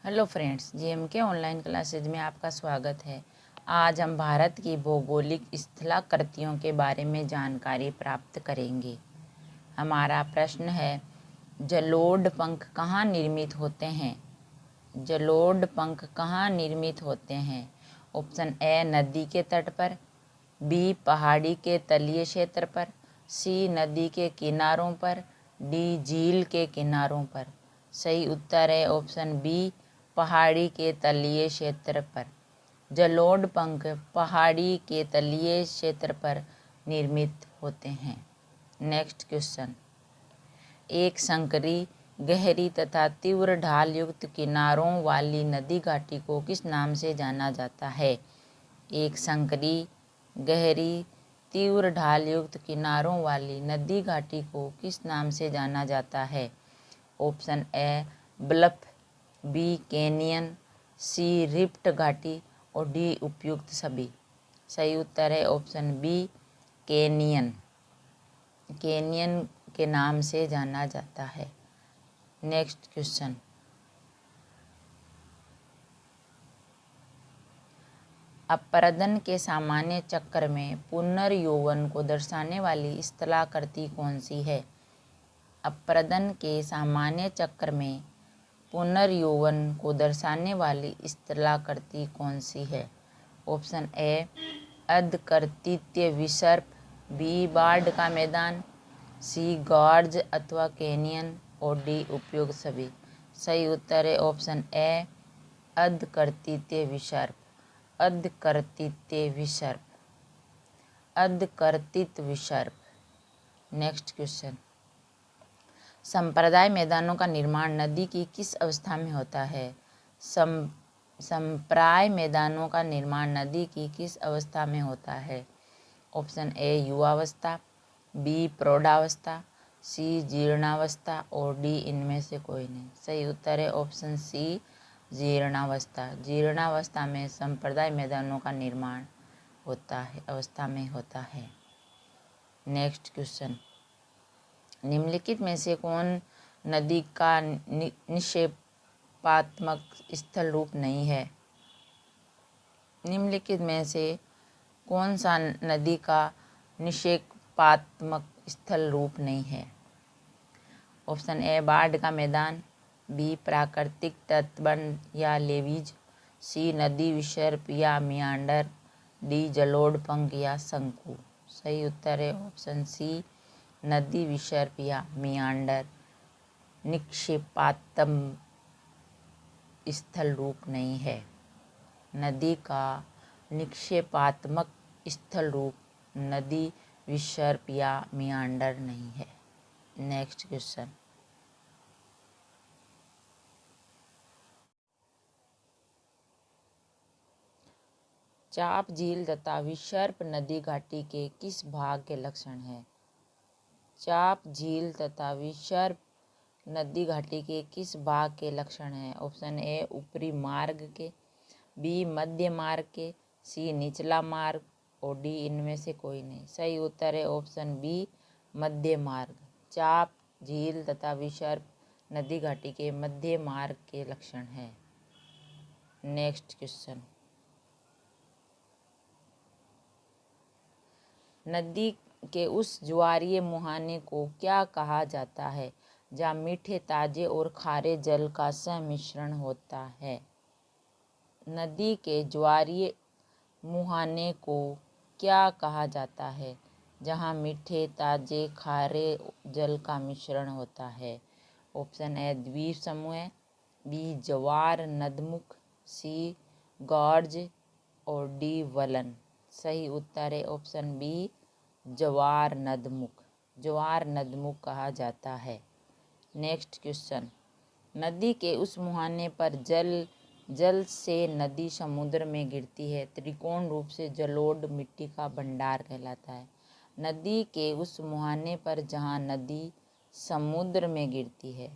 Hello friends, जीएमके online classes में आपका स्वागत है। आज हम भारत की भौगोलिक स्थलाकृतियों के बारे में जानकारी प्राप्त करेंगे। हमारा प्रश्न है, जलोढ़ पंख कहाँ निर्मित होते हैं? जलोढ़ पंख कहाँ निर्मित होते हैं? ऑप्शन ए नदी के तट पर, बी पहाड़ी के तलीय क्षेत्र पर, सी नदी के किनारों पर, डी झील के किनारों पर। सही उत्तर है ऑप्शन बी पहाड़ी के तलीय क्षेत्र पर। जलोढ़ पंख पहाड़ी के तलीय क्षेत्र पर निर्मित होते हैं। नेक्स्ट क्वेश्चन, एक संकरी, गहरी तथा तीव्र ढाल युक्त किनारों वाली नदी घाटी को किस नाम से जाना जाता है? एक संकरी, गहरी, तीव्र ढाल युक्त किनारों वाली नदी घाटी को किस नाम से जाना जाता है? Option A bluff, B canyon, C rift घाटी और डी उपयुक्त सभी। सही उत्तर है ऑप्शन बी कैनियन। कैनियन के नाम से जाना जाता है। नेक्स्ट क्वेश्चन, अपरदन के सामान्य चक्र में पुनर्यौवन को दर्शाने वाली स्थलाकृति कौन सी है? अपरदन के सामान्य चक्र में पुनर्यौवन को दर्शाने वाली स्थलाकृति कौन सी है? ऑप्शन ए अर्धकृतित्य विसर्प, बी बाढ़ का मैदान, सी गॉर्ज अथवा कैनियन और डी उपयुक्त सभी। सही उत्तर है ऑप्शन ए अर्धकृतित्य विसर्प। अर्धकृतित्य विसर्प, अर्धकृतित विसर्प। नेक्स्ट क्वेश्चन, संप्रदाय मैदानों का निर्माण नदी की किस अवस्था में होता है? संप्राय मैदानों का निर्माण नदी की किस अवस्था में होता है? ऑप्शन ए युवावस्था, बी प्रौढ़ावस्था, सी जीर्णावस्था और डी इनमें से कोई नहीं। सही उत्तर है ऑप्शन सी जीर्णावस्था। जीर्णावस्था में संप्रदाय मैदानों का निर्माण होता है, अवस्था में होता है। नेक्स्ट क्वेश्चन, निम्नलिखित में से कौन नदी का निक्षेपात्मक स्थल रूप नहीं है? निम्नलिखित में से कौन सा नदी का निक्षेपात्मक स्थल रूप नहीं है? ऑप्शन ए बाढ़ का मैदान, बी प्राकृतिक तटबंध या लेवीज, सी नदी विसर्प या मियांडर, डी जलोढ़ पंख या शंकु। सही उत्तर है ऑप्शन सी नदी विसर्प या मियांडर निक्षेपात्मक स्थल रूप नहीं है। नदी का निक्षेपात्मक स्थल रूप नदी विसर्प या मियांडर नहीं है। नेक्स्ट क्वेश्चन, चाप झील तथा विसर्प नदी घाटी के किस भाग के लक्षण हैं? चाप झील तथा विसर्प नदी घाटी के किस भाग के लक्षण हैं? ऑप्शन ए ऊपरी मार्ग के, बी मध्य मार्ग के, सी निचला मार्ग और डी इनमें से कोई नहीं। सही उत्तर है ऑप्शन बी मध्य मार्ग। चाप झील तथा विसर्प नदी घाटी के मध्य मार्ग के लक्षण हैं। नेक्स्ट क्वेश्चन, नदी के उस ज्वारीय मुहाने को क्या कहा जाता है जहाँ मीठे, ताजे और खारे जल का सम्मिश्रण होता है? नदी के ज्वारीय मुहाने को क्या कहा जाता है जहाँ मीठे, ताजे, खारे जल का मिश्रण होता है? ऑप्शन ए द्वीप समूह, बी ज्वार नदमुख, सी गॉर्ज और डी वलन। सही उत्तर है ऑप्शन बी ज्वार नदमुख। ज्वार नदमुख कहा जाता है। नेक्स्ट क्वेश्चन, नदी के उस मुहाने पर जल से नदी समुद्र में गिरती है, त्रिकोण रूप से जलोढ़ मिट्टी का भंडार कहलाता है। नदी के उस मुहाने पर जहाँ नदी समुद्र में गिरती है,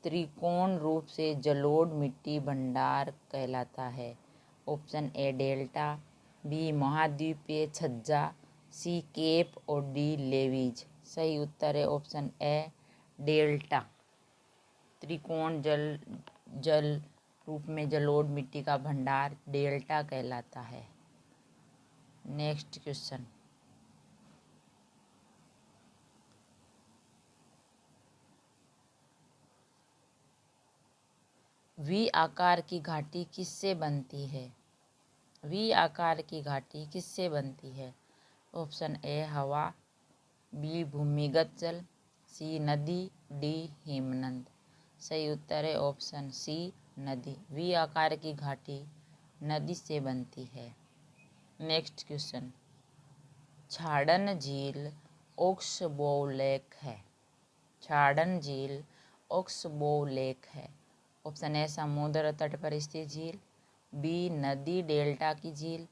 त्रिकोण रूप से जलोढ़ मिट्टी भंडार कहलाता है। ऑप्शन ए डेल्टा, बी महाद्वीपीय छज्जा, सी केप और डी लेवीज। सही उत्तर है ऑप्शन ए डेल्टा। त्रिकोण जल रूप में जलोढ़ मिट्टी का भंडार डेल्टा कहलाता है। नेक्स्ट क्वेश्चन, वी आकार की घाटी किससे बनती है? वी आकार की घाटी किससे बनती है? ऑप्शन ए हवा, बी भूमिगत जल, सी नदी, डी हिमनद। सही उत्तर है ऑप्शन सी नदी। वी आकार की घाटी नदी से बनती है। नेक्स्ट क्वेश्चन, छाड़न झील ओक्सबोव लेक है। छाड़न झील ओक्सबोव लेक है। ऑप्शन ए समुद्र तट पर स्थित झील, बी नदी डेल्टा की झील,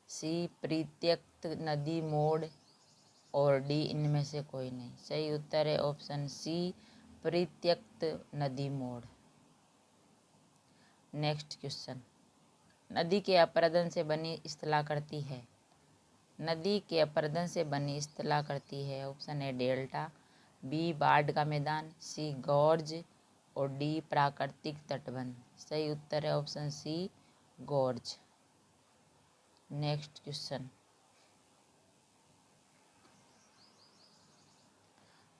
सी प्रत्यक्त नदी मोड़ और डी इनमें से कोई नहीं। सही उत्तर है ऑप्शन सी प्रत्यक्त नदी मोड़। नेक्स्ट क्वेश्चन, नदी के अपरदन से बनी स्थलाकृति है। नदी के अपरदन से बनी स्थलाकृति है। ऑप्शन ए डेल्टा, बी बाढ़ का मैदान, सी गॉर्ज और डी प्राकृतिक तटबंध। सही उत्तर है option C gorge. Next question,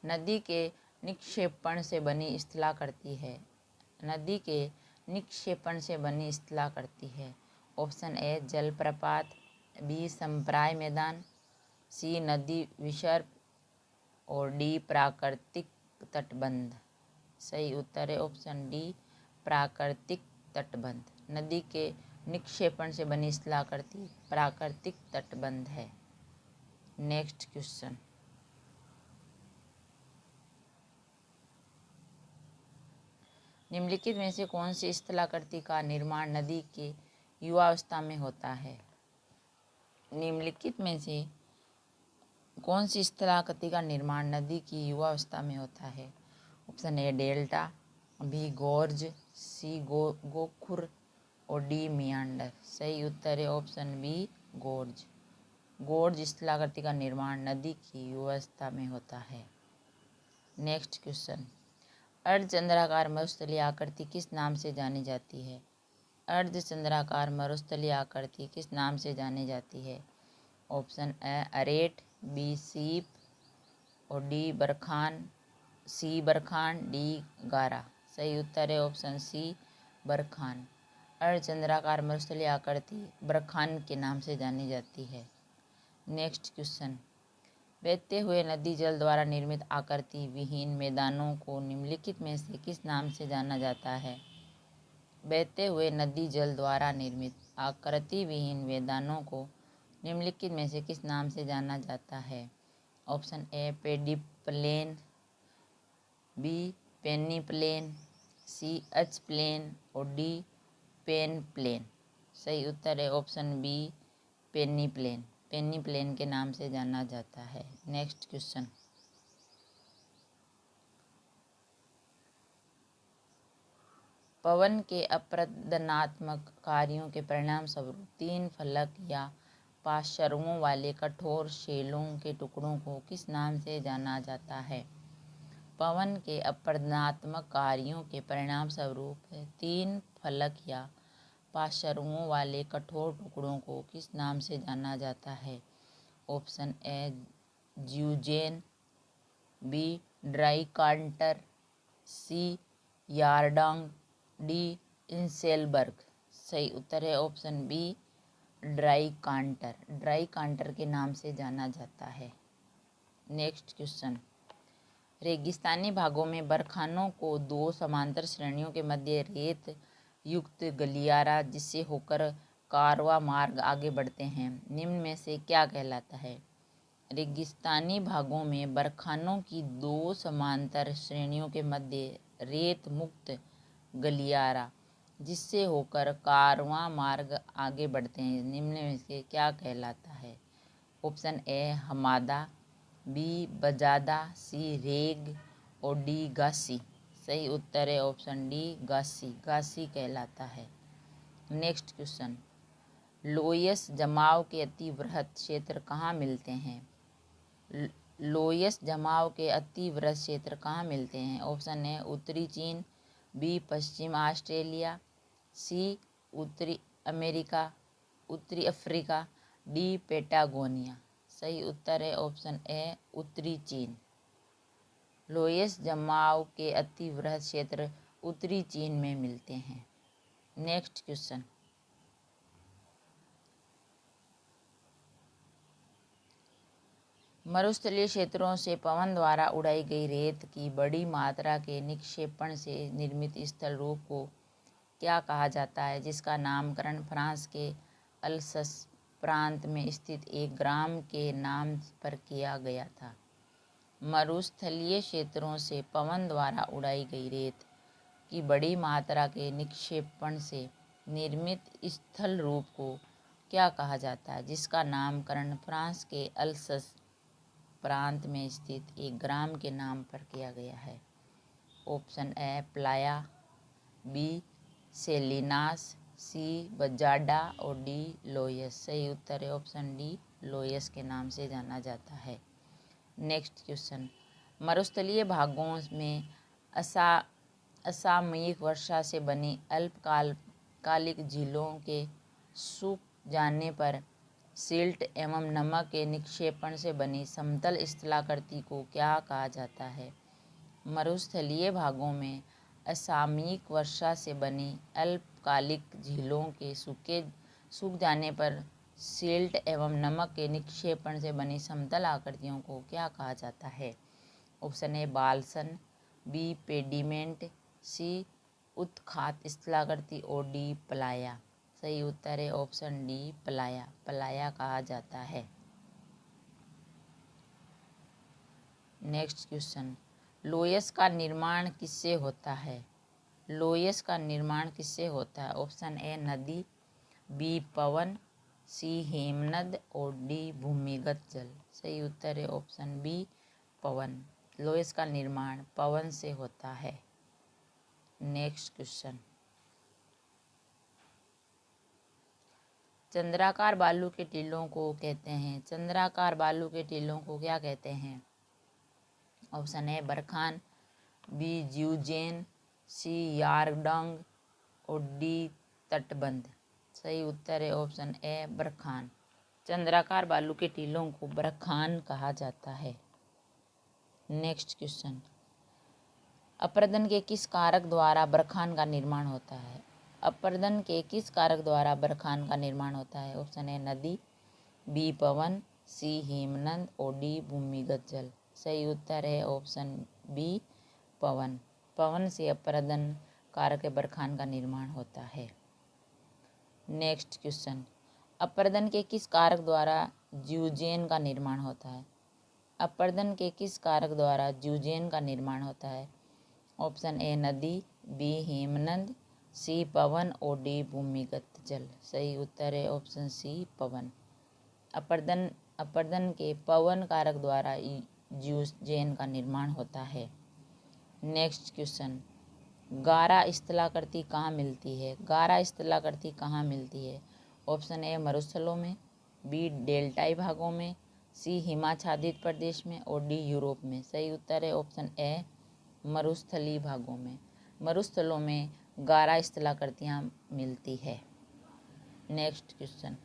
नदी के निक्षेपण से बनी स्थलाकृति है। नदी के निक्षेपण से बनी स्थलाकृति है। ऑप्शन ए जलप्रपात, बी संप्राय मैदान, सी नदी विसर्प और डी प्राकृतिक तटबंध। सही उत्तर है ऑप्शन डी प्राकृतिक तटबंध। नदी के निक्षेपण से बनी स्थलाकृति प्राकृतिक तटबंध है। नेक्स्ट क्वेश्चन, निम्नलिखित में से कौन सी स्थलाकृति का निर्माण नदी के युवावस्था में होता है? निम्नलिखित में से कौन सी स्थलाकृति का निर्माण नदी की युवावस्था में होता है? Option A delta, B gorge, C गोखुर और डी मियांडर। सही उत्तर है ऑप्शन बी गॉर्ज। गॉर्ज स्थलाकृति का निर्माण नदी की युवावस्था में होता है। नेक्स्ट क्वेश्चन, अर्धचंद्राकार मरुस्थलीय आकृति किस नाम से जानी जाती है? अर्धचंद्राकार मरुस्थलीय आकृति किस नाम से जानी जाती है? ऑप्शन ए अरेट, बी सीप और डी बरखान, सी बरखान, डी गारा। सही उत्तर है ऑप्शन सी बरखान। अर्धचंद्राकार मरुस्थलीय आकृति बरखान के नाम से जानी जाती है। नेक्स्ट क्वेश्चन, बहते हुए नदी जल द्वारा निर्मित आकृति विहीन मैदानों को निम्नलिखित में से किस नाम से जाना जाता है? बहते हुए नदी जल द्वारा निर्मित आकृति विहीन मैदानों को निम्नलिखित में से किस नाम से जाना जाता है? Option A pediplain, B peneplain, C etchplain और डी पेन प्लेन। सही उत्तर है option B peneplain. Peneplain के नाम से जाना जाता है। नेक्स्ट क्वेश्चन, पवन के अपरदनात्मक कार्यों के परिणाम स्वरूप 3 फलक या पार्श्वों वाले कठोर शेलों के टुकड़ों को किस नाम से जाना जाता है? पवन के अपरदनात्मक कार्यों के परिणाम स्वरूप 3 फलक या पार्श्वों वाले कठोर टुकड़ों को किस नाम से जाना जाता है? Option A zeugen, B dreikanter, C yardang, D inselberg. सही उत्तर है ऑप्शन बी ड्राइकांटर। ड्राइकांटर के नाम से जाना जाता है। नेक्स्ट क्वेश्चन, रेगिस्तानी भागों में बरखानों को 2 समांतर श्रेणियों के मध्य रेत युक्त गलियारा जिससे होकर कारवा मार्ग आगे बढ़ते हैं, निम्न में से क्या कहलाता है? रेगिस्तानी भागों में बरखानों की 2 समांतर श्रेणियों के मध्य रेत मुक्त गलियारा जिससे होकर कारवां मार्ग आगे बढ़ते हैं, निम्न में से क्या कहलाता है? ऑप्शन ए हमादा, बी बजादा, सी रेग और डी गासी। सही उत्तर है ऑप्शन डी गासी। गासी कहलाता है। नेक्स्ट क्वेश्चन, लोयस जमाव के अति वृहत क्षेत्र कहाँ मिलते हैं? लोयस जमाव के अति वृहत क्षेत्र कहाँ मिलते हैं? ऑप्शन ए उत्तरी चीन, बी पश्चिम ऑस्ट्रेलिया, सी उत्तरी अमेरिका, उत्तरी अफ्रीका, डी पेटागोनिया। सही उत्तर है ऑप्शन ए उत्तरी चीन। लोएस जमाव के अति वृहद क्षेत्र उत्तरी चीन में मिलते हैं। नेक्स्ट क्वेश्चन, मरुस्थलीय क्षेत्रों से पवन द्वारा उड़ाई गई रेत की बड़ी मात्रा के निक्षेपण से निर्मित स्थल रूप को क्या कहा जाता है, जिसका नामकरण फ्रांस के अल्सस प्रांत में स्थित एक ग्राम के नाम पर किया गया था। मरुस्थलीय क्षेत्रों से पवन द्वारा उड़ाई गई रेत की बड़ी मात्रा के निक्षेपण से निर्मित स्थल रूप को क्या कहा जाता है, जिसका नामकरण फ्रांस के अल्सस प्रांत में स्थित एक ग्राम के नाम पर किया गया है। Option A playa, B salinas, C bajada और डी लोयस। सही उत्तर है ऑप्शन डी लोयस के नाम से जाना जाता है। नेक्स्ट क्वेश्चन, मरुस्थलीय भागों में असामयिक वर्षा से बनी अल्पकालिक झीलों के सूख जाने पर सिल्ट एवं नमक के निक्षेपण से बनी समतल स्थलाकृति को क्या कहा जाता है। मरुस्थलीय भागों में असामयिक वर्षा से बनी अल्पकालिक झीलों के सूख जाने पर सिल्ट एवं नमक के निक्षेपण से बनी समतल आकृतियों को क्या कहा जाता है। ऑप्शन ए बाल्सन, बी पेडिमेंट, सी उत्खात स्थलाकृति और डी प्लाया। सही उत्तर है ऑप्शन डी प्लाया, प्लाया कहा जाता है। नेक्स्ट क्वेश्चन, लोयस का निर्माण किससे होता है। लोयस का निर्माण किससे होता है। ऑप्शन ए नदी, बी पवन, सी हेमनद और डी भूमिगत जल। सही उत्तर है ऑप्शन बी पवन। लोयस का निर्माण पवन से होता है। नेक्स्ट क्वेश्चन, चंद्राकार बालू के टीलों को कहते हैं। चंद्राकार बालू के टीलों को क्या कहते हैं। ऑप्शन ए बरखान, बी ज्यूजेन, सी यारडंग और डी तटबंध। सही उत्तर है ऑप्शन ए बरखान। चंद्राकार बालू के टीलों को बरखान कहा जाता है। नेक्स्ट क्वेश्चन, अपरदन के किस कारक द्वारा बरखान का निर्माण होता है। अपरदन के किस कारक द्वारा बरखान का निर्माण होता है। ऑप्शन ए नदी, बी पवन, सी हेमनद और डी भूमिगत जल। सही उत्तर है ऑप्शन बी पवन। पवन से अपरदन कारक बरखान का निर्माण होता है। नेक्स्ट क्वेश्चन, अपरदन के किस कारक द्वारा ज्यूजेन का निर्माण होता है। अपरदन के किस कारक द्वारा ज्यूजेन का निर्माण होता है। ऑप्शन ए नदी, बी हेमनद, सी पवन और डी भूमिगत जल। सही उत्तर है ऑप्शन सी पवन। अपरदन के पवन कारक द्वारा ज्यूजेन का निर्माण होता है। नेक्स्ट क्वेश्चन, गारा स्थलाकृति कहाँ मिलती है। गारा स्थलाकृति कहाँ मिलती है। ऑप्शन ए मरुस्थलों में, बी डेल्टाई भागों में, सी हिमाच्छादित प्रदेश में और डी यूरोप में। सही उत्तर है ऑप्शन ए मरुस्थलीय भागों में। मरुस्थलों में गारा स्थलाकृतियाँ मिलती है। नेक्स्ट क्वेश्चन,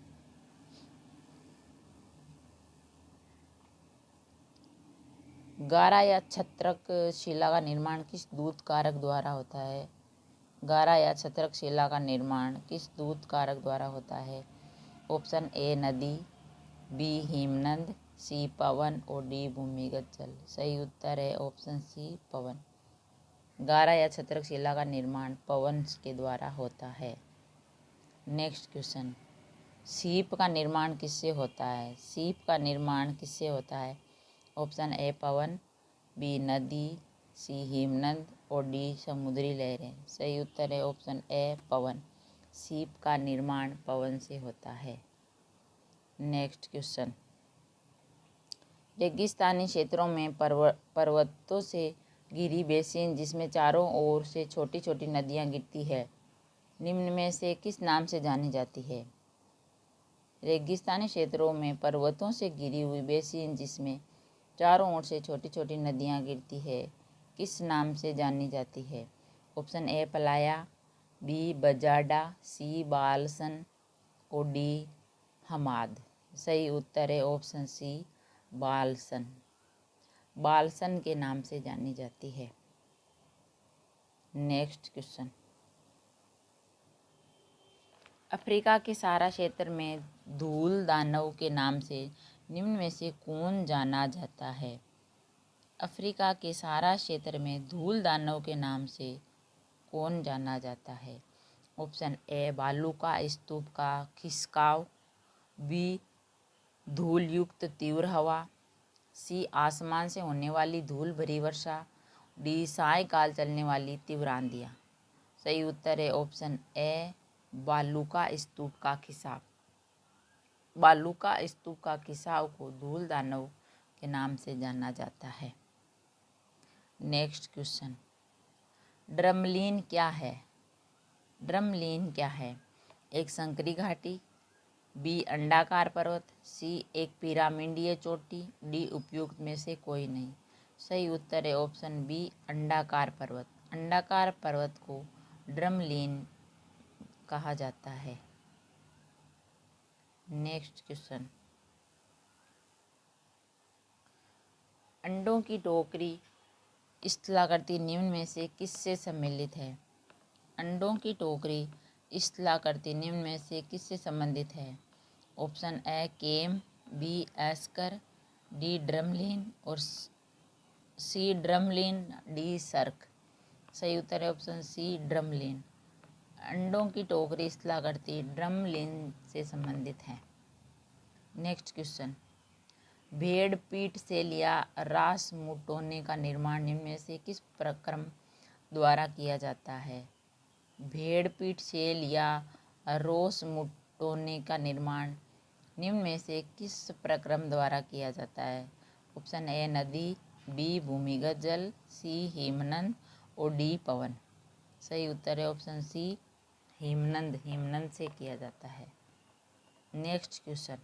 गारा या छत्रक शिला का निर्माण किस दूत कारक द्वारा होता है। गारा या छत्रक शिला का निर्माण किस दूत कारक द्वारा होता है। ऑप्शन ए नदी, बी हेमनद, सी पवन और डी भूमिगत जल। सही उत्तर है ऑप्शन सी पवन। गारा या छत्रक शिला का निर्माण पवन के द्वारा होता है। नेक्स्ट क्वेश्चन, सीप का निर्माण किससे होता है। सीप का निर्माण किससे होता है। ऑप्शन ए पवन, बी नदी, सी हिमनद और डी समुद्री लहरें। सही उत्तर है ऑप्शन ए पवन। सीप का निर्माण पवन से होता है। नेक्स्ट क्वेश्चन, रेगिस्तानी क्षेत्रों में पर्वतों से घिरी बेसिन जिसमें चारों ओर से छोटी छोटी नदियाँ गिरती है, निम्न में से किस नाम से जानी जाती है। रेगिस्तानी क्षेत्रों में पर्वतों से घिरी हुई बेसिन जिसमें चारों ओर से छोटी छोटी नदियाँ गिरती है, किस नाम से जानी जाती है। ऑप्शन ए प्लाया, बी बजाडा, सी बालसन और डी हमाद। सही उत्तर है ऑप्शन सी बालसन। बालसन के नाम से जानी जाती है। नेक्स्ट क्वेश्चन, अफ्रीका के सहारा क्षेत्र में धूल दानव के नाम से निम्न में से कौन जाना जाता है? अफ्रीका के सहारा क्षेत्र में धूल दानव के नाम से कौन जाना जाता है? ऑप्शन ए बालू का स्तूप का खिसकाव, बी धूल युक्त तीव्र हवा, सी आसमान से होने वाली धूल भरी वर्षा, डी सायकाल चलने वाली तीव्र आंधियाँ। सही उत्तर है ऑप्शन ए बालू का स्तूप का खिसाव। बालू का स्तूप का खिसाव को धूल दानव के नाम से जाना जाता है। नेक्स्ट क्वेश्चन, ड्रमलीन क्या है? ड्रमलीन क्या है? एक संकरी घाटी, बी अंडाकार पर्वत, सी एक पिरामिडीय चोटी, डी उपयुक्त में से कोई नहीं। सही उत्तर है ऑप्शन बी अंडाकार पर्वत। अंडाकार पर्वत को ड्रमलीन कहा जाता है। नेक्स्ट क्वेश्चन, अंडों की टोकरी स्थलाकृति निम्न में से किससे सम्मिलित है? अंडों की टोकरी स्थलाकृति निम्न में से किससे संबंधित है? Option A kame, B esker, D drumlin और सी ड्रमलीन, डी सर्क। सही उत्तर है ऑप्शन सी ड्रमलीन। अंडों की टोकरी स्थलाकृति ड्रमलीन से संबंधित है। नेक्स्ट क्वेश्चन, भेड़ पीठ से लिया रासमुटोने का निर्माण निम्न में से किस प्रक्रम द्वारा किया जाता है? भेड़ पीठ से लिया रोसमुटोने का निर्माण निम्न में से किस प्रक्रम द्वारा किया जाता है? ऑप्शन ए नदी, बी भूमिगत जल, सी हिमनद और डी पवन। सही उत्तर है ऑप्शन सी हिमनद। हिमनद से किया जाता है। नेक्स्ट क्वेश्चन,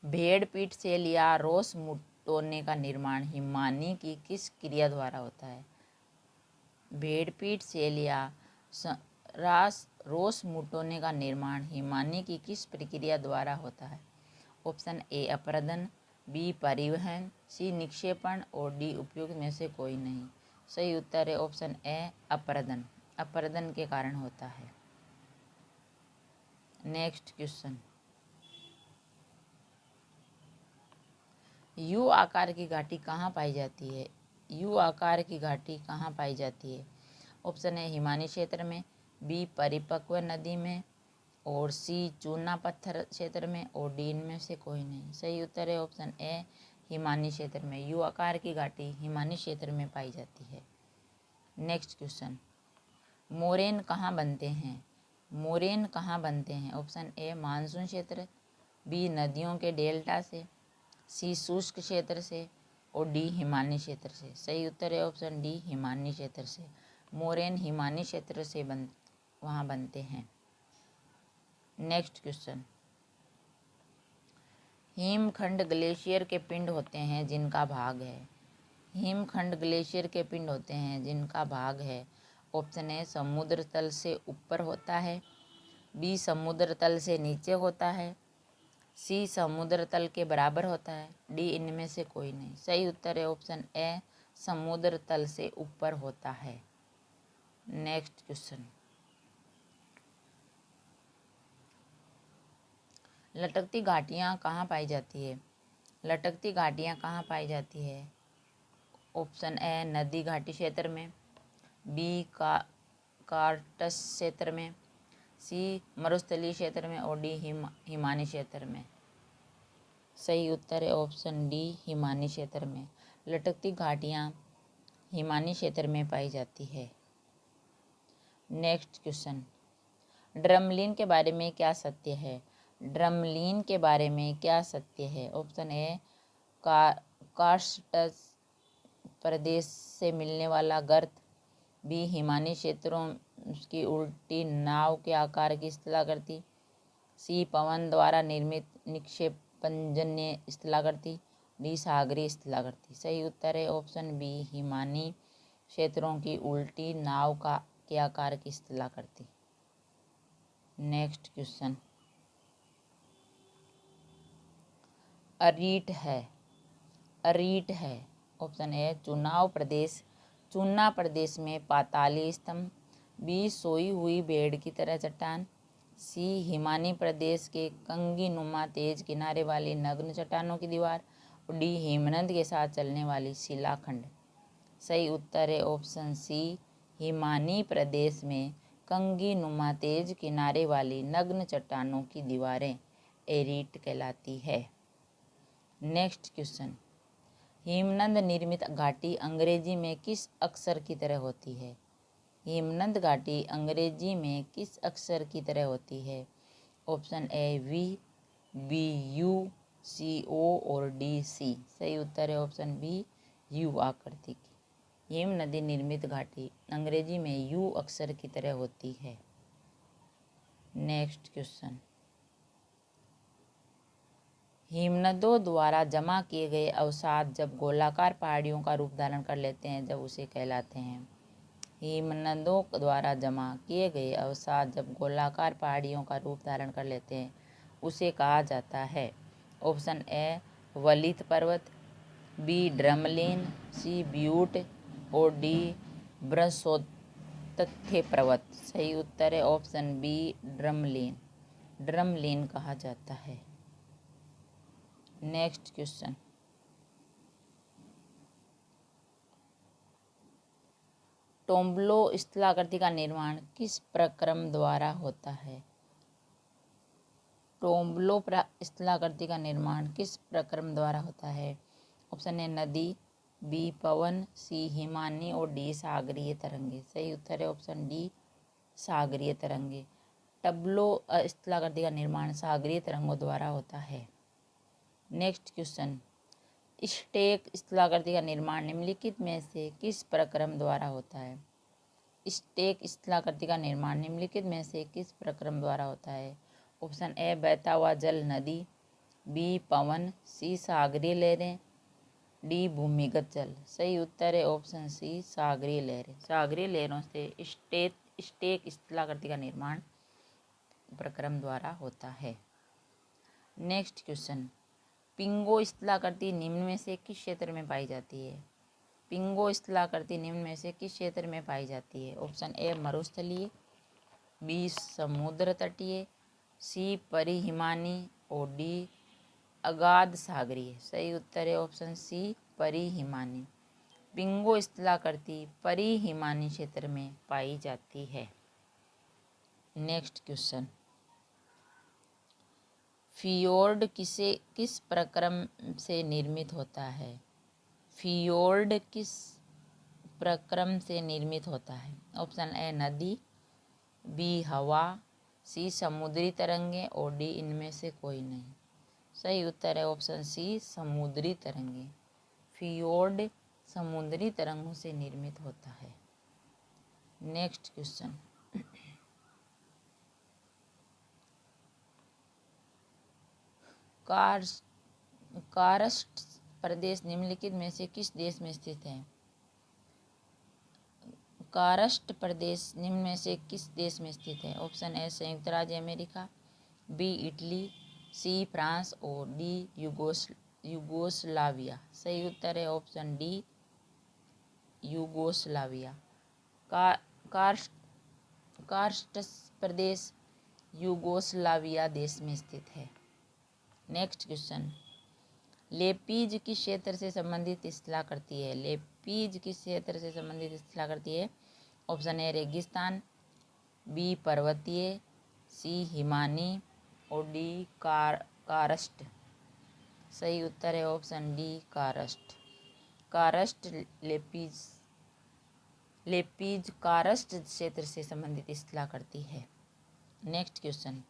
भेड़ पीठ से लिया रोसमुटोने का निर्माण हिमानी की किस क्रिया द्वारा होता है? भेड़ पीठ से लिया रोसमुटोने का निर्माण हिमानी की किस प्रक्रिया द्वारा होता है? ऑप्शन ए अपरदन, बी परिवहन, सी निक्षेपण और डी उपयुक्त में से कोई नहीं। सही उत्तर है ऑप्शन ए अपरदन। अपरदन के कारण होता है। नेक्स्ट क्वेश्चन, यू आकार की घाटी कहाँ पाई जाती है? यू आकार की घाटी कहाँ पाई जाती है? ऑप्शन ए हिमानी क्षेत्र में, बी परिपक्व नदी में और सी चूना पत्थर क्षेत्र में और डी इनमें से कोई नहीं। सही उत्तर है ऑप्शन ए हिमानी क्षेत्र में। यू आकार की घाटी हिमानी क्षेत्र में पाई जाती है। नेक्स्ट क्वेश्चन, मोरेन कहाँ बनते हैं? मोरेन कहाँ बनते हैं? ऑप्शन ए मानसून क्षेत्र, बी नदियों के डेल्टा से, सी शुष्क क्षेत्र से और डी हिमानी क्षेत्र से। सही उत्तर है ऑप्शन डी हिमानी क्षेत्र से। मोरेन हिमानी क्षेत्र से वहाँ बनते हैं। नेक्स्ट क्वेश्चन, हिमखंड ग्लेशियर के पिंड होते हैं जिनका भाग है। हिमखंड ग्लेशियर के पिंड होते हैं जिनका भाग है। ऑप्शन ए समुद्र तल से ऊपर होता है, बी समुद्र तल से नीचे होता है, सी समुद्र तल के बराबर होता है, डी इनमें से कोई नहीं। सही उत्तर है ऑप्शन ए समुद्र तल से ऊपर होता है। नेक्स्ट क्वेश्चन, लटकती घाटियाँ कहाँ पाई जाती है? लटकती घाटियाँ कहाँ पाई जाती है? ऑप्शन ए नदी घाटी क्षेत्र में, बी कार्टस क्षेत्र में, सी मरुस्थलीय क्षेत्र में और डी हिमानी क्षेत्र में। सही उत्तर है ऑप्शन डी हिमानी क्षेत्र में। लटकती घाटियाँ हिमानी क्षेत्र में पाई जाती है। नेक्स्ट क्वेश्चन, ड्रमलीन के बारे में क्या सत्य है? ड्रमलीन के बारे में क्या सत्य है? ऑप्शन ए कार्स्टस प्रदेश से मिलने वाला गर्त, बी हिमानी क्षेत्रों की उल्टी नाव के आकार की स्थलाकृति, सी पवन द्वारा निर्मित निक्षेपजन्य स्थलाकृति, डी सागरीय स्थलाकृति। सही उत्तर है ऑप्शन बी हिमानी क्षेत्रों की उल्टी नाव के आकार की स्थलाकृति। नेक्स्ट क्वेश्चन, अरीट है। अरीट है। ऑप्शन ए चुनाव प्रदेश में पाताली स्तंभ, बी सोई हुई भेड़ की तरह चट्टान, सी हिमानी प्रदेश के कंगी नुमा तेज किनारे वाली नग्न चट्टानों की दीवार, और डी हिमनद के साथ चलने वाली शिलाखंड। सही उत्तर है ऑप्शन सी, हिमानी प्रदेश में कंगी नुमा तेज किनारे वाली नग्न चट्टानों की दीवारें एरीट कहलाती है। नेक्स्ट क्वेश्चन, हिमनद निर्मित घाटी अंग्रेजी में किस अक्षर की तरह होती है? हिमनद घाटी अंग्रेजी में किस अक्षर की तरह होती है? Option A V, B U, C O और डी सी। सही उत्तर है ऑप्शन बी, यू आकृति की। हिमनदी निर्मित घाटी अंग्रेजी में यू अक्षर की तरह होती है। नेक्स्ट क्वेश्चन, हिमनदों द्वारा जमा किए गए अवसाद जब गोलाकार पहाड़ियों का रूप धारण कर लेते हैं जब उसे कहलाते हैं। हिमनदों द्वारा जमा किए गए अवसाद जब गोलाकार पहाड़ियों का रूप धारण कर लेते हैं उसे कहा जाता है। ऑप्शन ए वलित पर्वत, बी ड्रमलीन, सी ब्यूट और डी बृहस्पति पर्वत। सही उत्तर है ऑप्शन बी ड्रमलीन। ड्रमलीन कहा जाता है। नेक्स्ट क्वेश्चन, टोम्ब्लो स्थलाकृति का निर्माण किस प्रक्रम द्वारा होता है? टोम्ब्लो स्थलाकृति का निर्माण किस प्रक्रम द्वारा होता है? ऑप्शन ए नदी, बी पवन, सी हिमानी और डी सागरीय तरंगे। सही उत्तर है ऑप्शन डी सागरीय तरंगे। टोम्ब्लो स्थलाकृति का निर्माण सागरीय तरंगों द्वारा होता है। नेक्स्ट क्वेश्चन, स्टेक स्थलाकृति का निर्माण निम्नलिखित में से किस प्रक्रम द्वारा होता है? स्टेक स्थलाकृति का निर्माण निम्नलिखित में से किस प्रक्रम द्वारा होता है? ऑप्शन ए बहता हुआ जल नदी, बी पवन, सी सागरीय लहरें, डी भूमिगत जल। सही उत्तर है ऑप्शन सी सागरीय लहरें। सागरीय लहरों से स्टेक स्थलाकृति का निर्माण प्रक्रम द्वारा होता है। नेक्स्ट क्वेश्चन, पिंगो स्थलाकृति निम्न में से किस क्षेत्र में पाई जाती है? पिंगो स्थलाकृति निम्न में से किस क्षेत्र में पाई जाती है? ऑप्शन ए मरुस्थलीय, बी समुद्र तटीय, सी परिहिमानी और डी अगाध सागरीय। सही उत्तर है ऑप्शन सी परिहिमानी। पिंगो स्थलाकृति परिहिमानी क्षेत्र में पाई जाती है। नेक्स्ट क्वेश्चन, फियोर्ड किस प्रक्रम से निर्मित होता है? फियोर्ड किस प्रक्रम से निर्मित होता है? ऑप्शन ए नदी, बी हवा, सी समुद्री तरंगे और डी इनमें से कोई नहीं। सही उत्तर है ऑप्शन सी समुद्री तरंगे। फियोर्ड समुद्री तरंगों से निर्मित होता है। नेक्स्ट क्वेश्चन, कारस्ट प्रदेश निम्नलिखित में से किस देश में स्थित है? कारस्ट प्रदेश निम्न में से किस देश में स्थित है? ऑप्शन ए संयुक्त राज्य America, B Italy, C France और डी यूगोस्लाविया। सही उत्तर है ऑप्शन डी यूगोस्लाविया। कारस्ट प्रदेश यूगोस्लाविया देश में स्थित है। नेक्स्ट क्वेश्चन, लेपीज किस क्षेत्र से संबंधित स्थलाकृति है? लेपीज किस क्षेत्र से संबंधित स्थलाकृति है? ऑप्शन ए रेगिस्तान, बी पर्वतीय, सी हिमानी और डी कारस्ट। सही उत्तर है ऑप्शन डी कारस्ट। कारस्ट लेपीज कारस्ट क्षेत्र से संबंधित स्थलाकृति है। नेक्स्ट क्वेश्चन,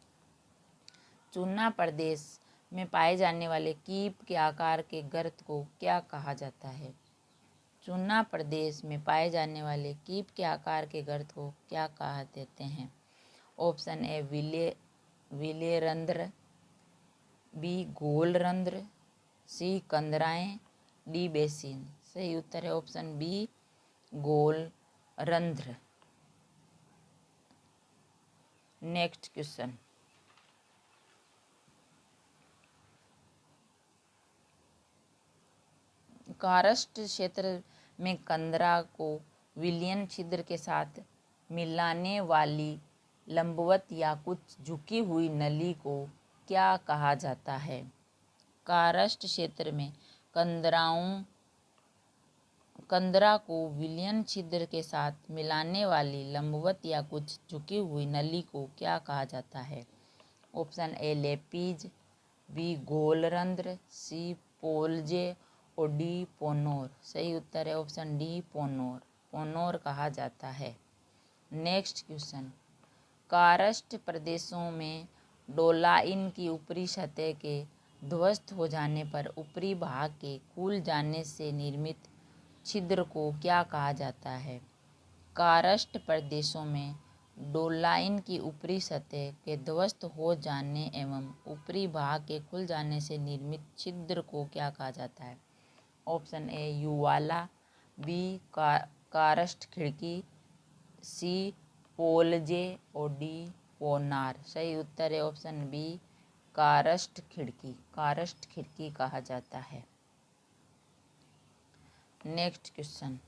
चूना प्रदेश में पाए जाने वाले कीप के आकार के गर्त को क्या कहा जाता है? चूना प्रदेश में पाए जाने वाले कीप के आकार के गर्त को क्या कहा देते हैं? ऑप्शन ए विले रंध्र, बी गोल रंध्र, सी कंदराएं, डी बेसिन। सही उत्तर है ऑप्शन बी गोल रंध्र। नेक्स्ट क्वेश्चन, कारस्ट क्षेत्र में कंदरा को विलयन छिद्र के साथ मिलाने वाली लंबवत या कुछ झुकी हुई नली को क्या कहा जाता है? कारस्ट क्षेत्र में कंदरा को विलयन छिद्र के साथ मिलाने वाली लंबवत या कुछ झुकी हुई नली को क्या कहा जाता है? ऑप्शन ए लेपीज, बी गोलरंध्र, सी पोलजे और डी पोनोर। सही उत्तर है ऑप्शन डी पोनोर। पोनोर कहा जाता है। नेक्स्ट क्वेश्चन, कारस्ट प्रदेशों में डोलाइन की ऊपरी सतह के ध्वस्त हो जाने पर ऊपरी भाग के खुल जाने से निर्मित छिद्र को क्या कहा जाता है? कारस्ट प्रदेशों में डोलाइन की ऊपरी सतह के ध्वस्त हो जाने एवं ऊपरी भाग के खुल जाने से निर्मित छिद्र को क्या कहा जाता है? ऑप्शन ए युवाला, बी कारस्ट खिड़की, सी पोलजे और डी पोनार। सही उत्तर है ऑप्शन बी कारस्ट खिड़की। कारस्ट खिड़की कहा जाता है। नेक्स्ट क्वेश्चन,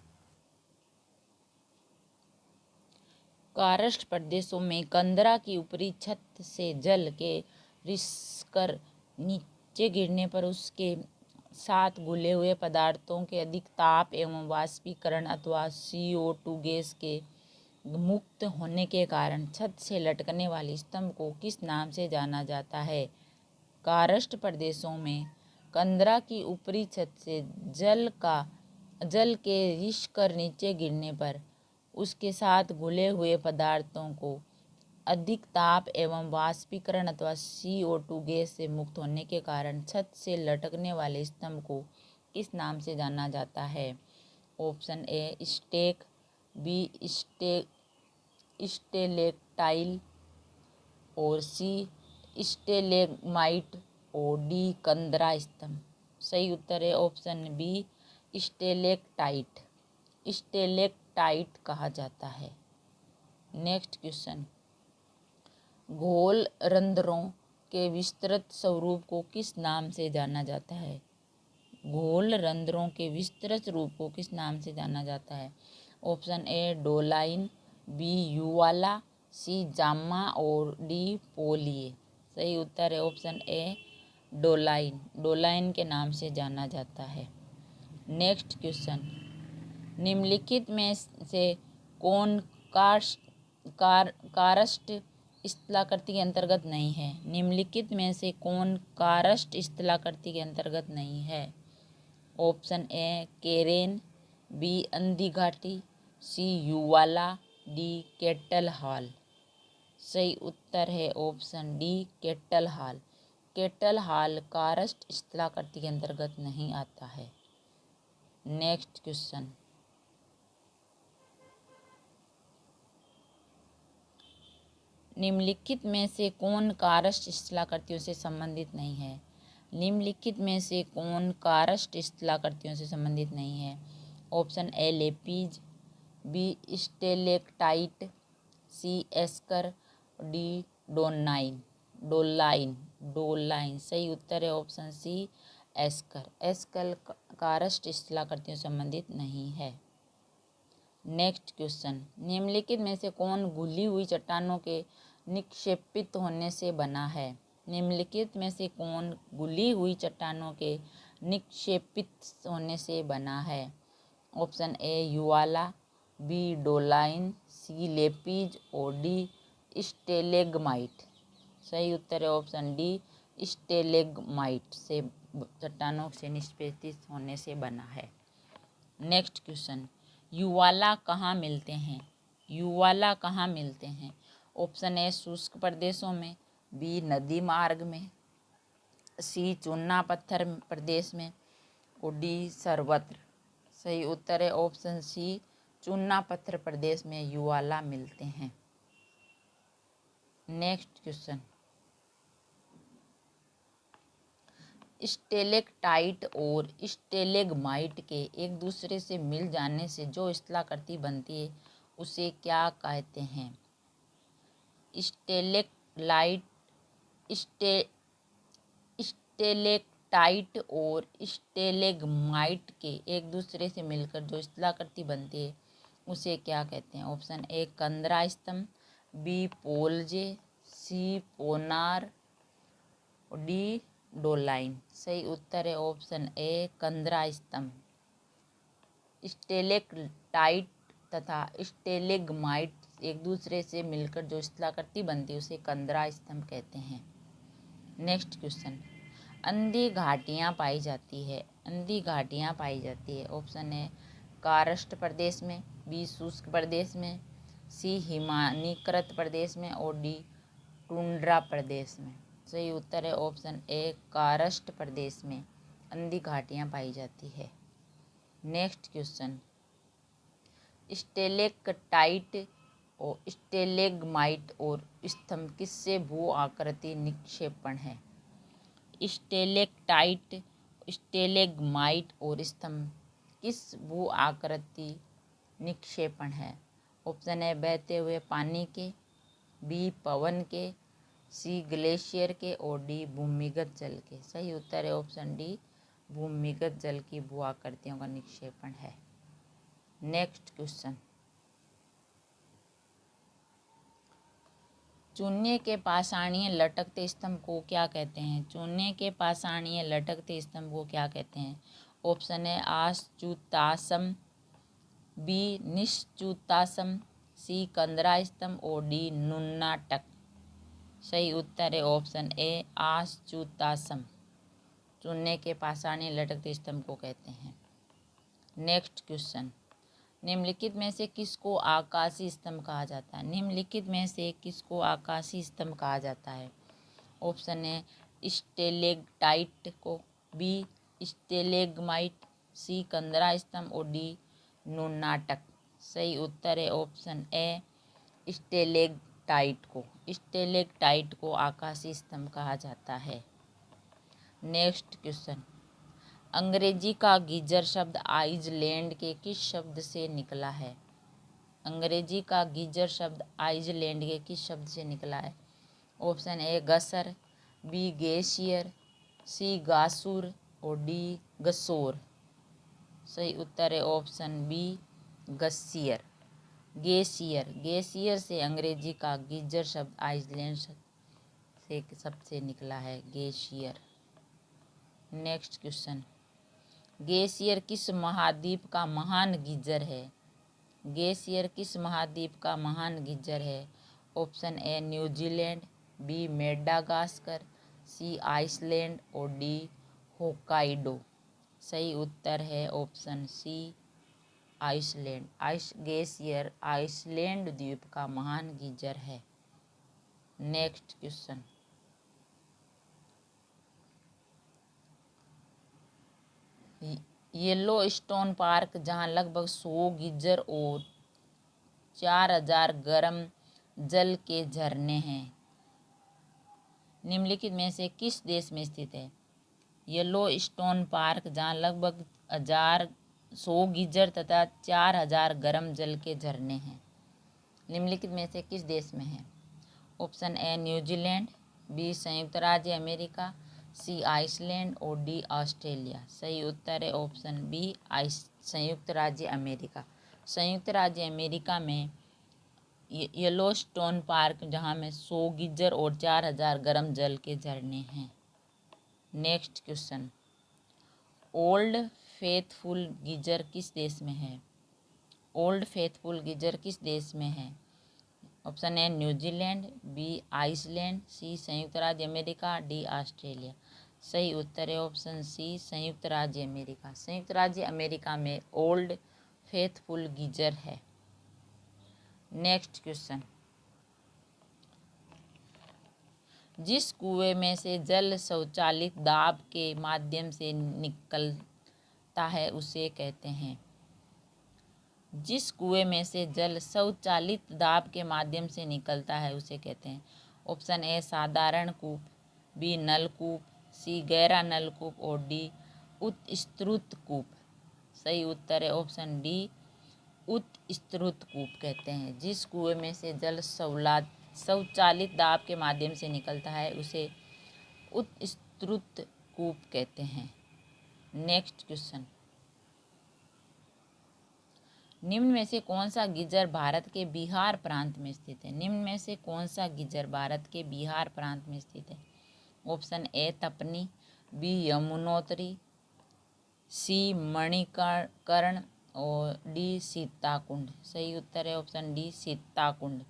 कारस्ट प्रदेशों में कंदरा की ऊपरी छत से जल के रिसकर नीचे गिरने पर उसके साथ घुले हुए पदार्थों के अधिक ताप एवं वाष्पीकरण अथवा CO2 गैस के मुक्त होने के कारण छत से लटकने वाली स्तंभ को किस नाम से जाना जाता है? कारस्ट प्रदेशों में कंदरा की ऊपरी छत से जल के रिसकर नीचे गिरने पर उसके साथ घुले हुए पदार्थों को अधिक ताप एवं वाष्पीकरण अथवा CO2 गैस से मुक्त होने के कारण छत से लटकने वाले स्तंभ को किस नाम से जाना जाता है? ऑप्शन ए स्टेक, बी स्टेलेक्टाइल और सी स्टेलेग्माइट और डी कंदरा स्तंभ। सही उत्तर है ऑप्शन बी स्टेलेक्टाइट। स्टेलेक्टाइट कहा जाता है। नेक्स्ट क्वेश्चन, घोल रंध्रों के विस्तृत स्वरूप को किस नाम से जाना जाता है? घोल रंध्रों के विस्तृत रूप को किस नाम से जाना जाता है? ऑप्शन ए डोलाइन, बी युवाला, सी जामा और डी पोलिए। सही उत्तर है ऑप्शन ए डोलाइन। डोलाइन के नाम से जाना जाता है। नेक्स्ट क्वेश्चन, निम्नलिखित में से कौन कारस्ट स्थलाकृति के अंतर्गत नहीं है? निम्नलिखित में से कौन कारस्ट स्थलाकृति के अंतर्गत नहीं है? ऑप्शन ए केरेन, बी अंधी घाटी, C uvala, D kettle hole. सही उत्तर है option D kettle hole. Kettle hole karst स्थलाकृति के अंतर्गत नहीं आता है। नेक्स्ट क्वेश्चन, निम्नलिखित में से कौन कारस्ट स्थलाकृतियों से संबंधित नहीं है? निम्नलिखित में से कौन कारस्ट स्थलाकृतियों से संबंधित नहीं है? Option A lapies, B stalactite, C esker, D doline. सही उत्तर है option C esker. Esker karst स्थलाकृतियों से संबंधित नहीं है। नेक्स्ट क्वेश्चन, निम्नलिखित में से कौन घुली हुई चट्टानों के निक्षेपित होने से बना है? निम्नलिखित में से कौन घुली हुई चट्टानों के निक्षेपित होने से बना है? Option A uvala, B doline, C lapies और डी स्टेलेग्माइट। सही उत्तर है ऑप्शन डी स्टेलेग्माइट से चट्टानों से निक्षेपित होने से बना है। नेक्स्ट क्वेश्चन, युवाला कहाँ मिलते हैं? युवाला कहाँ मिलते हैं? ऑप्शन ए शुष्क प्रदेशों में, बी नदी मार्ग में, सी चूना पत्थर प्रदेश में और डी सर्वत्र। सही उत्तर है ऑप्शन सी चूना पत्थर प्रदेश में युवाला मिलते हैं। नेक्स्ट क्वेश्चन, स्टेलेक्टाइट और स्टेलेग्माइट के एक दूसरे से मिल जाने से जो स्थलाकृति बनती है उसे क्या कहते हैं? स्टेलेक्टाइट स्टेलेक्टाइट और स्टेलेग्माइट के एक दूसरे से मिलकर जो स्थलाकृति बनती है उसे क्या कहते हैं? ऑप्शन ए कंदरा स्तंभ, बी पोलजे, सी पोनार, डी डोलाइन। सही उत्तर है ऑप्शन ए कंदरा स्तंभ। स्टेलेक्टाइट तथा स्टेलेग्माइट एक दूसरे से मिलकर जो स्थलाकृति बनती है उसे कंदरा स्तंभ कहते हैं। नेक्स्ट क्वेश्चन, अंधी घाटियाँ पाई जाती है। अंधी घाटियाँ पाई जाती है ऑप्शन ए कारस्ट प्रदेश में, बी शुष्क प्रदेश में, सी हिमानीकृत प्रदेश में और डी टुंड्रा प्रदेश में। सही उत्तर है ऑप्शन ए कारस्ट प्रदेश में अंधी घाटियाँ पाई जाती है। नेक्स्ट क्वेश्चन, स्टेलेक्टाइट और स्टेलेग्माइट और स्तंभ किससे भू आकृति निक्षेपण है? स्टेलेक्टाइट, स्टेलेग्माइट और स्तंभ किस भू आकृति निक्षेपण है? ऑप्शन है बहते हुए पानी के, बी पवन के, सी ग्लेशियर के और डी भूमिगत जल के। सही उत्तर है ऑप्शन डी भूमिगत जल की भू आकृतियों का निक्षेपण है। नेक्स्ट क्वेश्चन, चूने के पाषाणीय लटकते स्तंभ को क्या कहते हैं? चूने के पाषाणीय लटकते स्तंभ को क्या कहते हैं? ऑप्शन है आश्चुतासम, बी निश्चुतासम, सी कंदरा स्तंभ और डी नुन्नाटक। सही उत्तर है ऑप्शन ए आश्चुतासम। चूने के पाषाणीय लटकते स्तंभ को कहते हैं। नेक्स्ट क्वेश्चन, निम्नलिखित में से किसको आकाशीय स्तंभ कहा जाता है? निम्नलिखित में से किसको आकाशीय स्तंभ कहा जाता है? ऑप्शन है स्टेलेक्टाइट को, बी स्टेलेग्माइट, सी कंदरा स्तंभ और डी नुन्नाटक। सही उत्तर है ऑप्शन ए स्टेलेक्टाइट को। स्टेलेक्टाइट को आकाशीय स्तंभ कहा जाता है। नेक्स्ट क्वेश्चन, अंग्रेजी का गीजर शब्द आइसलैंड के किस शब्द से निकला है? अंग्रेजी का गीजर शब्द आइसलैंड के किस शब्द से निकला है? ऑप्शन ए गसर, बी गेशियर, सी गासुर और डी गसोर। सही उत्तर है ऑप्शन बी गसियर, गेशियर। गेशियर से अंग्रेजी का गीजर शब्द आइसलैंड से शब्द से निकला है, गेशियर। नेक्स्ट क्वेश्चन, ग्लेशियर किस महाद्वीप का महान गीजर है? ग्लेशियर किस महाद्वीप का महान गीजर है? Option A New Zealand, B Madagascar, C Iceland और डी होक्काइडो। सही उत्तर है option C Iceland. Glacier Iceland द्वीप का महान गीजर है। नेक्स्ट क्वेश्चन, येलोस्टोन पार्क जहां लगभग 100 गीजर और 4000 गर्म जल के झरने हैं, निम्नलिखित में से किस देश में स्थित है? येलोस्टोन पार्क जहां लगभग 100 गीजर तथा 4000 गर्म जल के झरने हैं, निम्नलिखित में से किस देश में है? ऑप्शन ए न्यूजीलैंड, बी संयुक्त राज्य अमेरिका, सी आइसलैंड और डी ऑस्ट्रेलिया। सही उत्तर है ऑप्शन बी संयुक्त राज्य अमेरिका। संयुक्त राज्य अमेरिका में येलोस्टोन पार्क जहां में 100 गीजर और 4000 गर्म जल के झरने हैं। Next question, old faithful geyser किस देश में है? ओल्ड फेथफुल गीजर किस देश में है? Option A New Zealand, B Iceland, C संयुक्त राज्य अमेरिका, डी ऑस्ट्रेलिया। सही उत्तर है ऑप्शन सी संयुक्त राज्य अमेरिका। संयुक्त राज्य अमेरिका में ओल्ड फेथफुल गीजर है। नेक्स्ट क्वेश्चन, जिस कुएं में से जल स्वचालित दाब के माध्यम से निकलता है उसे कहते हैं? जिस कुएं में से जल स्वचालित दाब के माध्यम से निकलता है उसे कहते हैं? ऑप्शन ए साधारण कूप, बी नलकूप, सी गहरा नलकूप और डी उत्स्रुत कूप। सही उत्तर है ऑप्शन डी उत्स्रुत कूप कहते हैं जिस कुएं में से जल स्वचालित दाब के माध्यम से निकलता है उसे उत्स्तृत कूप कहते हैं। नेक्स्ट क्वेश्चन, निम्न में से कौन सा गीजर भारत के बिहार प्रांत में स्थित है? निम्न में से कौन सा गीजर भारत के बिहार प्रांत में स्थित है? ऑप्शन ए तपनी, बी यमुनोत्री, सी मणिकर्ण और डी सीताकुंड। सही उत्तर है option D Sitakund.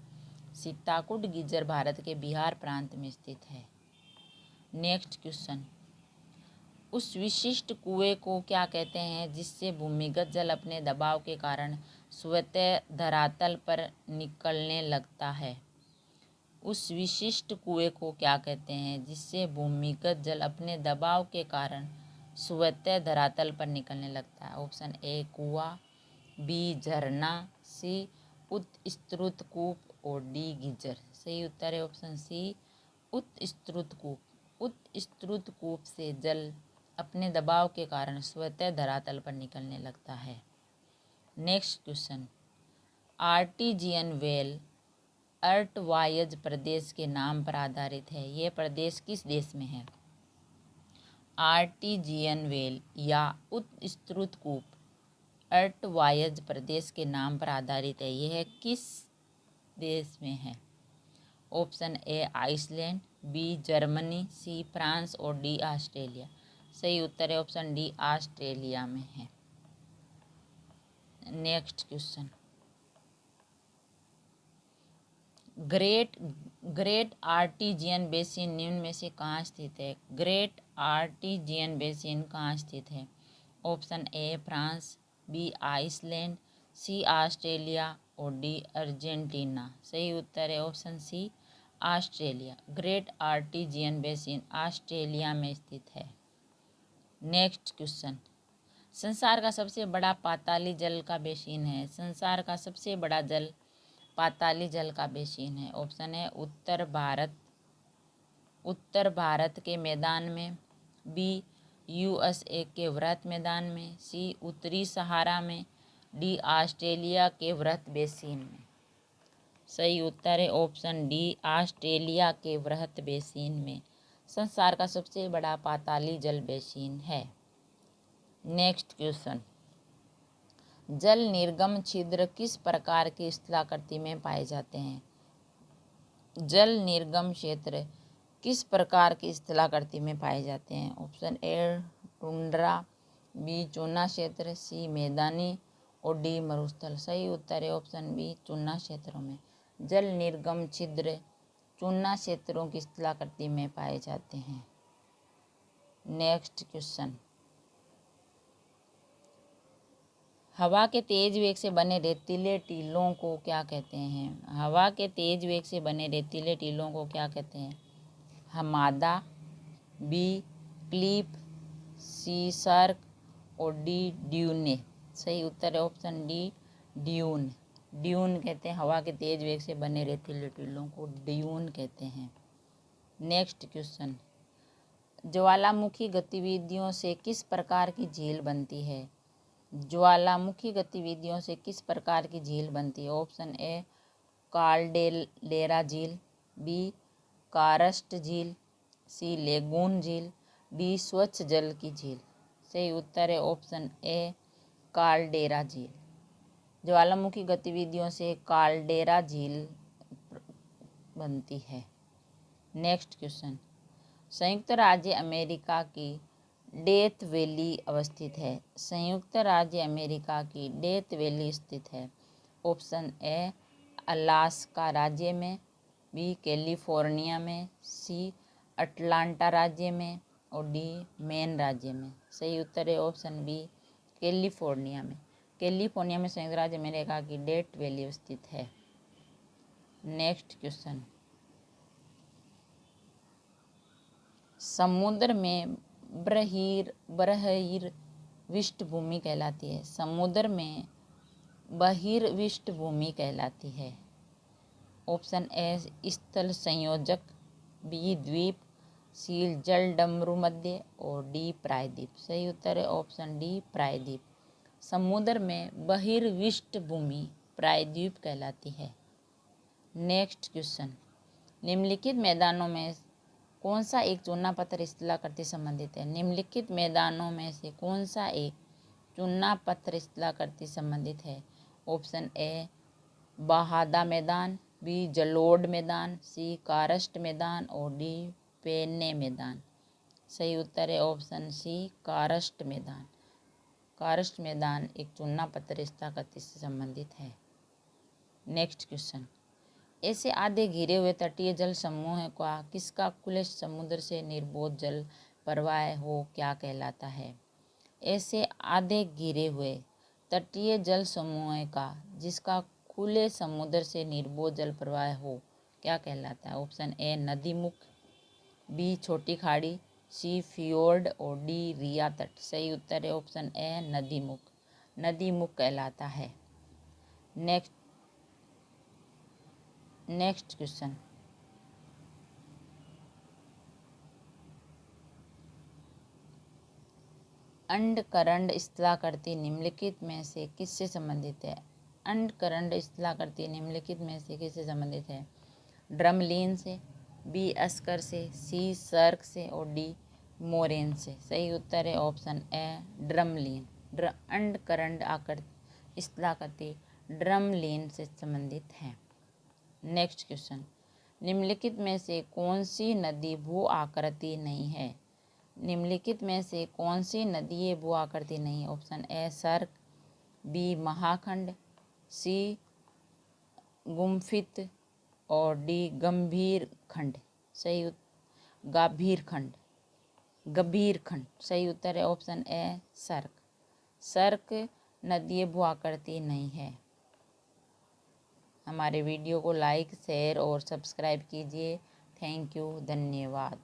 Sitakund geyser Bharat के बिहार प्रांत में स्थित है। नेक्स्ट क्वेश्चन, उस विशिष्ट कुएं को क्या कहते हैं जिससे भूमिगत जल अपने दबाव के कारण स्वतः धरातल पर निकलने लगता है? उस विशिष्ट कुएं को क्या कहते हैं जिससे भूमिगत जल अपने दबाव के कारण स्वतः धरातल पर निकलने लगता है? ऑप्शन ए कुआं, बी झरना, सी उत्स्तृत कूप और डी गीजर। सही उत्तर है ऑप्शन सी उत्स्तृत कूप। उत्स्तृत कूप से जल अपने दबाव के कारण स्वतः धरातल पर निकलने लगता है। नेक्स्ट क्वेश्चन, आर्टिजियन वेल अर्टवायज प्रदेश के नाम पर आधारित है। यह प्रदेश किस देश में है? आर्टिजियन वेल या उत्स्तृत कूप अर्टवायज प्रदेश के नाम पर आधारित है। यह किस देश में है? Option A Iceland, B Germany, C France और डी ऑस्ट्रेलिया। सही उत्तर है ऑप्शन डी ऑस्ट्रेलिया में है। Next question, great artesian basin निम्न में से कहाँ स्थित है? ग्रेट आर्टिजियन बेसिन कहाँ स्थित है? Option A France, B Iceland, C Australia और डी अर्जेंटीना। सही उत्तर है option C Australia. Great artesian basin Australia में स्थित है। नेक्स्ट क्वेश्चन, संसार का सबसे बड़ा पाताली जल का बेसिन है। संसार का सबसे बड़ा जल पाताली जल का बेसिन है। ऑप्शन है उत्तर भारत के मैदान में, बी यूएसए के वृहत मैदान में, सी उत्तरी सहारा में, डी ऑस्ट्रेलिया के वृहत बेसिन में। सही उत्तर है ऑप्शन डी ऑस्ट्रेलिया के वृहत बेसिन में संसार का सबसे बड़ा पाताली जल बेसिन है। नेक्स्ट क्वेश्चन, जल निर्गम छिद्र किस प्रकार की स्थलाकृति में पाए जाते हैं? जल निर्गम क्षेत्र किस प्रकार की स्थलाकृति में पाए जाते हैं? ऑप्शन ए टुंड्रा, बी चूना क्षेत्र, सी मैदानी और डी मरुस्थल। सही उत्तर है ऑप्शन बी चूना क्षेत्रों में। जल निर्गम छिद्र चूना क्षेत्रों की स्थलाकृति में पाए जाते हैं। नेक्स्ट क्वेश्चन, हवा के तेज वेग से बने रेतीले टीलों को क्या कहते हैं? हवा के तेज वेग से बने रेतीले टीलों को क्या कहते हैं? हमादा, बी क्लिप, सी सर्क और डी ड्यूने। सही उत्तर है ऑप्शन डी ड्यून। ड्यून कहते हैं हवा के तेज वेग से बने रेतीले टीलों को ड्यून कहते हैं। नेक्स्ट क्वेश्चन, ज्वालामुखी गतिविधियों से किस प्रकार की झील बनती है? ज्वालामुखी गतिविधियों से किस प्रकार की झील बनती है? ऑप्शन ए काल्डेरा झील, बी कारस्ट झील, सी लेगून झील, डी स्वच्छ जल की झील। सही उत्तर है ऑप्शन ए काल्डेरा झील। ज्वालामुखी गतिविधियों से काल्डेरा झील बनती है। नेक्स्ट क्वेश्चन, संयुक्त राज्य अमेरिका की डेथ वैली अवस्थित है। संयुक्त राज्य अमेरिका की डेथ वैली स्थित है। ऑप्शन ए अलास्का राज्य में, बी कैलिफोर्निया में, सी अटलांटा राज्य में और डी मेन राज्य में। सही उत्तर है ऑप्शन बी कैलिफोर्निया में। कैलिफोर्निया में संयुक्त राज्य अमेरिका की डेथ वैली स्थित है। नेक्स्ट क्वेश्चन, समुद्र में बहिर्विष्ट भूमि कहलाती है। समुद्र में बहिर्विष्ट भूमि कहलाती है। ऑप्शन ए स्थल संयोजक, बी द्वीप, सी जल डमरू मध्य और डी प्रायद्वीप। सही उत्तर है ऑप्शन डी प्रायद्वीप। समुद्र में बहिर्विष्ट भूमि प्रायद्वीप कहलाती है। नेक्स्ट क्वेश्चन, निम्नलिखित मैदानों में कौन सा एक चुना पत्थर स्थलाकृति संबंधित है? निम्नलिखित मैदानों में से कौन सा एक चुना पत्थर स्थलाकृति संबंधित है? ऑप्शन ए बहादा मैदान, बी जलोढ़ मैदान, सी कारस्ट मैदान और डी पेन्ने मैदान। सही उत्तर है ऑप्शन सी कारस्ट मैदान। कारस्ट मैदान एक चुना पत्थर स्थलाकृति से संबंधित है। नेक्स्ट क्वेश्चन, ऐसे आधे घिरे हुए तटीय जल समूह का किसका खुले समुद्र से निर्बोध जल प्रवाह हो क्या कहलाता है? ऐसे आधे घिरे हुए तटीय जल समूह का जिसका खुले समुद्र से निर्बोध जल प्रवाह हो क्या कहलाता है? ऑप्शन ए नदी मुख, बी छोटी खाड़ी, सी फियोर्ड और डी रिया तट। सही उत्तर है ऑप्शन ए नदी मुख। नदी मुख कहलाता है। नेक्स्ट क्वेश्चन, अंडकरंड स्थलाकृति निम्नलिखित में से किससे संबंधित है? अंडकरंड स्थलाकृति निम्नलिखित में से किससे संबंधित है? ड्रमलीन से, बी अस्कर से, सी सर्क से और डी मोरेन से। सही उत्तर है ऑप्शन ए ड्रमलीन। अंडकरंड स्थलाकृति ड्रमलीन से संबंधित है। नेक्स्ट क्वेश्चन, निम्नलिखित में से कौन सी नदी भू आकृति नहीं है? निम्नलिखित में से कौन सी नदी भू आकृति नहीं है? ऑप्शन ए सर्क, बी महाखंड, सी गुम्फित और डी गंभीर खंड। सही गंभीर खंड। सही उत्तर है ऑप्शन ए सर्क। सर्क नदी भू आकृति नहीं है। हमारे वीडियो को लाइक, शेयर और सब्सक्राइब कीजिए। थैंक यू, धन्यवाद।